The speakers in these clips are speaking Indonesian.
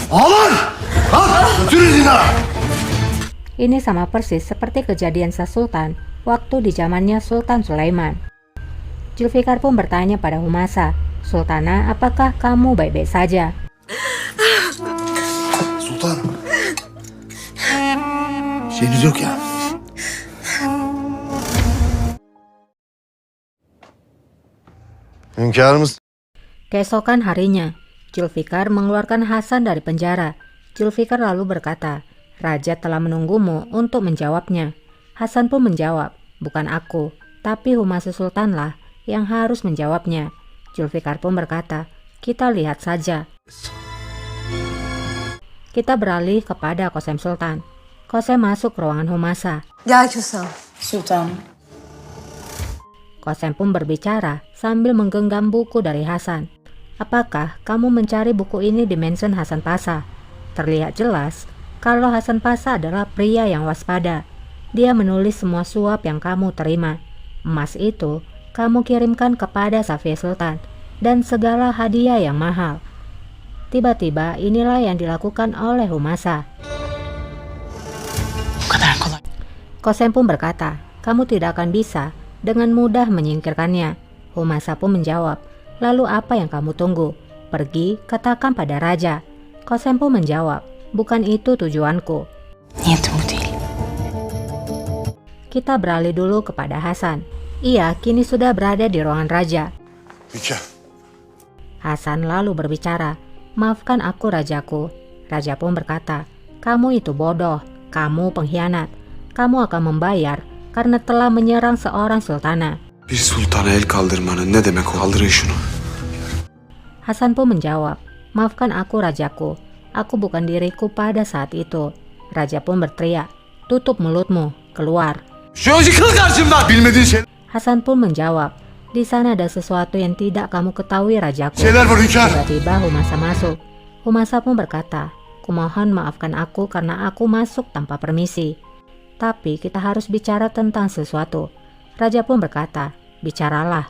Aman! Götürün Dina! Ini sama persis seperti kejadian Shah Sultan waktu di zamannya Sultan Sulaiman. Zulfikar pun bertanya pada Humasa, "Sultana, apakah kamu baik-baik saja?" Sultan. Şeyiniz yok ya. Hünkârımız. Keesokan harinya, Zulfikar mengeluarkan Hasan dari penjara. Zulfikar lalu berkata, "Raja telah menunggumu untuk menjawabnya." Hasan pun menjawab, "Bukan aku, tapi Humasa Sultanlah yang harus menjawabnya." Zulfikar pun berkata, "Kita lihat saja." Kita beralih kepada Qasem Sultan. Qasem masuk ke ruangan Humasa. Gel Kösem. Sultanım. Qasem pun berbicara sambil menggenggam buku dari Hasan. "Apakah kamu mencari buku ini di mansion Hasan Pasha?" Terlihat jelas kalau Hasan Pasha adalah pria yang waspada. Dia menulis semua suap yang kamu terima. Emas itu kamu kirimkan kepada Safia Sultan dan segala hadiah yang mahal. Tiba-tiba inilah yang dilakukan oleh Humasa. Bu kadar kolay. Qasem pun berkata, "Kamu tidak akan bisa dengan mudah menyingkirkannya." Humasa pun menjawab, "Lalu apa yang kamu tunggu? Pergi katakan pada raja." Qasem pun menjawab, "Bukan itu tujuanku." Niyetim bu değil. Kita beralih dulu kepada Hasan. Ia kini sudah berada di ruangan raja. Hünkâr. Hasan lalu berbicara, "Maafkan aku rajaku." Raja pun berkata, "Kamu itu bodoh, kamu pengkhianat. Kamu akan membayar karena telah menyerang seorang sultana." Bir sultana el kaldırmanın ne demek o? Kaldırın şunu. Hasan pun menjawab, "Maafkan aku rajaku, aku bukan diriku pada saat itu." Raja pun berteriak, "Tutup mulutmu, keluar." Şu yıkıl karşımdan! Bilmediğin şey... Hasan pun menjawab, "Di sana ada sesuatu yang tidak kamu ketahui rajaku." Şeyler var hünkâr. Tiba-tiba Humasa masuk. Humasa pun berkata, "Kumohon maafkan aku karena aku masuk tanpa permisi. Tapi kita harus bicara tentang sesuatu." Raja pun berkata, "Bicaralah."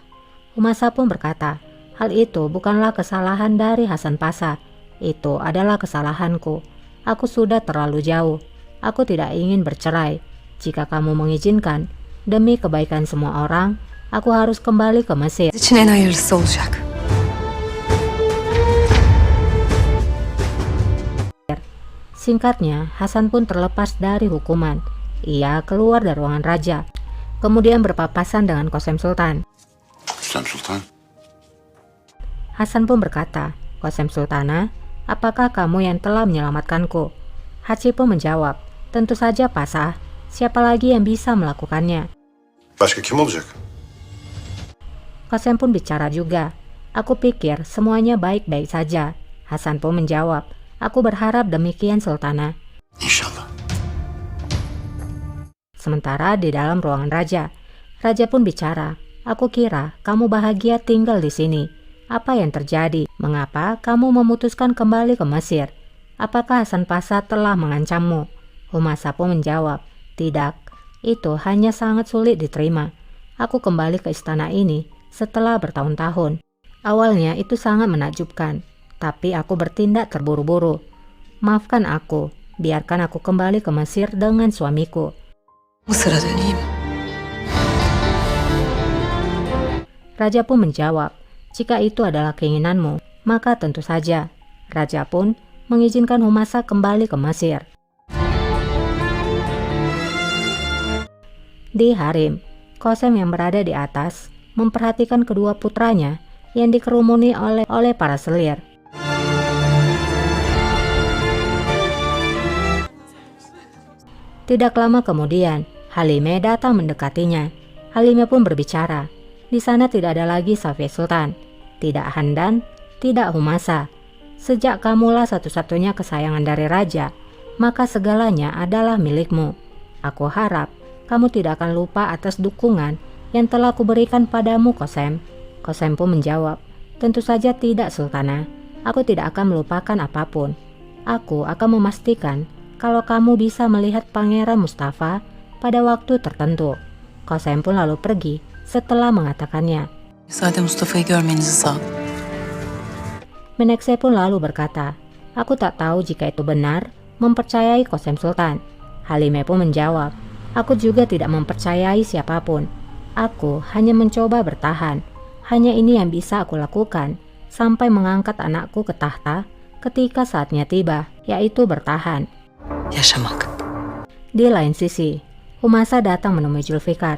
Humasa pun berkata, "Hal itu bukanlah kesalahan dari Hasan Pasha. Itu adalah kesalahanku. Aku sudah terlalu jauh. Aku tidak ingin bercerai. Jika kamu mengizinkan, demi kebaikan semua orang, aku harus kembali ke Mesir." İçin en hayırlısı olacak. Singkatnya, Hasan pun terlepas dari hukuman. Ia keluar dari ruangan raja, kemudian berpapasan dengan Qasem Sultan. Hüsam Sultan. Hasan pun berkata, "Qasem Sultana, apakah kamu yang telah menyelamatkanku?" Haji pun menjawab, "Tentu saja Pasha, siapa lagi yang bisa melakukannya?" Başka kim olacak? Qasem pun bicara juga, "Aku pikir semuanya baik-baik saja." Hasan pun menjawab, "Aku berharap demikian Sultana." İnşallah. Sementara di dalam ruangan raja, raja pun bicara, "Aku kira kamu bahagia tinggal di sini. Apa yang terjadi? Mengapa kamu memutuskan kembali ke Mesir? Apakah Hasan Pasha telah mengancammu?" Humasa pun menjawab, "Tidak, itu hanya sangat sulit diterima. Aku kembali ke istana ini setelah bertahun-tahun. Awalnya itu sangat menakjubkan, tapi aku bertindak terburu-buru. Maafkan aku, biarkan aku kembali ke Mesir dengan suamiku." Mısır'a döneyim. Raja pun menjawab, "Jika itu adalah keinginanmu, maka tentu saja." Raja pun mengizinkan Humasa kembali ke Mesir. Di harem, Qasem yang berada di atas memperhatikan kedua putranya yang dikerumuni oleh para selir. Tidak lama kemudian, Halimah datang mendekatinya. Halimah pun berbicara. Di sana tidak ada lagi Safia Sultan, tidak Handan, tidak Humasa. Sejak kamulah satu-satunya kesayangan dari raja, maka segalanya adalah milikmu. Aku harap kamu tidak akan lupa atas dukungan yang telah kuberikan padamu, Qasem." Qasem pun menjawab, "Tentu saja tidak, Sultana. Aku tidak akan melupakan apapun. Aku akan memastikan kalau kamu bisa melihat Pangeran Mustafa pada waktu tertentu." Qasem pun lalu pergi setelah mengatakannya. Sade Mustafa'yı görmenizi sağ. Menekşe pun lalu berkata, Aku tak tahu jika itu benar, mempercayai Qasem Sultan. Halimah pun menjawab, aku juga tidak mempercayai siapapun. Aku hanya mencoba bertahan. Hanya ini yang bisa aku lakukan, sampai mengangkat anakku ke tahta ketika saatnya tiba, yaitu bertahan. Yaşamak. Di lain sisi, Humasa datang menemui Zulfikar.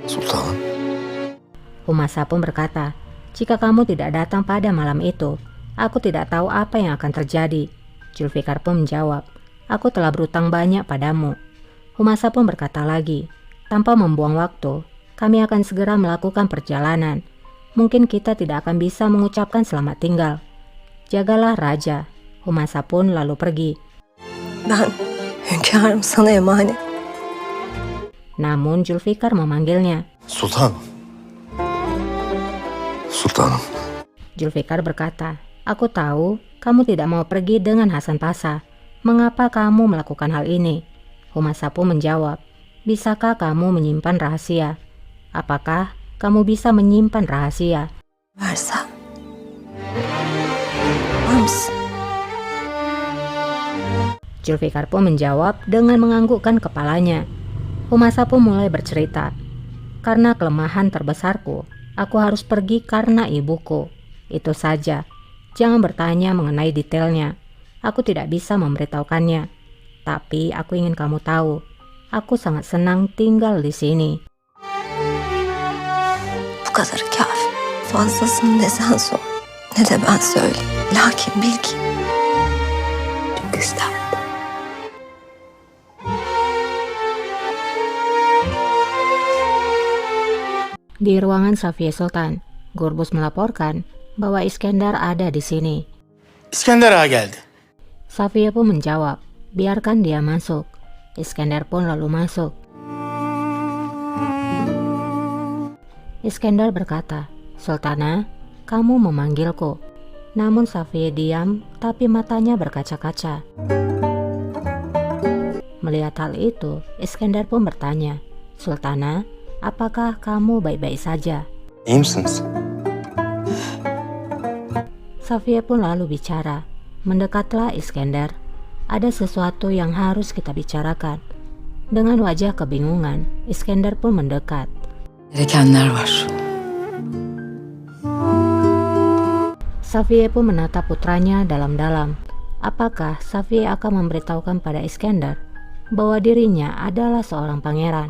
Sultanım. Humasa pun berkata, jika kamu tidak datang pada malam itu, aku tidak tahu apa yang akan terjadi. Zulfikar pun menjawab, aku telah berutang banyak padamu. Humasa pun berkata lagi, tanpa membuang waktu, kami akan segera melakukan perjalanan. Mungkin kita tidak akan bisa mengucapkan selamat tinggal. Jagalah raja. Humasa pun lalu pergi. Ben hünkârım sana emanet. Namun Zulfikar memanggilnya. Sultanım. Sultanım. Zulfikar berkata, aku tahu kamu tidak mau pergi dengan Hasan Pasha. Mengapa kamu melakukan hal ini? Humasa pun menjawab, bisakah kamu menyimpan rahasia? Apakah kamu bisa menyimpan rahasia? Varsa. Var mısın? Zulfikar pun menjawab dengan menganggukkan kepalanya. Humasa pun mulai bercerita, karena kelemahan terbesarku, aku harus pergi karena ibuku. Itu saja. Jangan bertanya mengenai detailnya. Aku tidak bisa memberitahukannya. Tapi aku ingin kamu tahu, aku sangat senang tinggal di sini. Bu kadar kafi. Fazlasını ne sen sor, ne de ben söyleyeyim. Lakin bil ki çok isterdim. Di ruangan Safiye Sultan, Gurbuz melaporkan bahwa Iskandar ada di sini. İskender Ağa geldi. Safiye pun menjawab, biarkan dia masuk. Iskandar pun lalu masuk. Iskandar berkata, Sultana, kamu memanggilku. Namun Safiye diam, tapi matanya berkaca-kaca. Melihat hal itu, Iskandar pun bertanya, Sultana, apakah kamu baik-baik saja? İyi misiniz? Safiye pun lalu bicara, mendekatlah Iskandar. Ada sesuatu yang harus kita bicarakan. Dengan wajah kebingungan, Iskandar pun mendekat. Gerekenler var. Safiye pun menatap putranya dalam-dalam. Apakah Safiye akan memberitahukan pada Iskandar bahwa dirinya adalah seorang pangeran?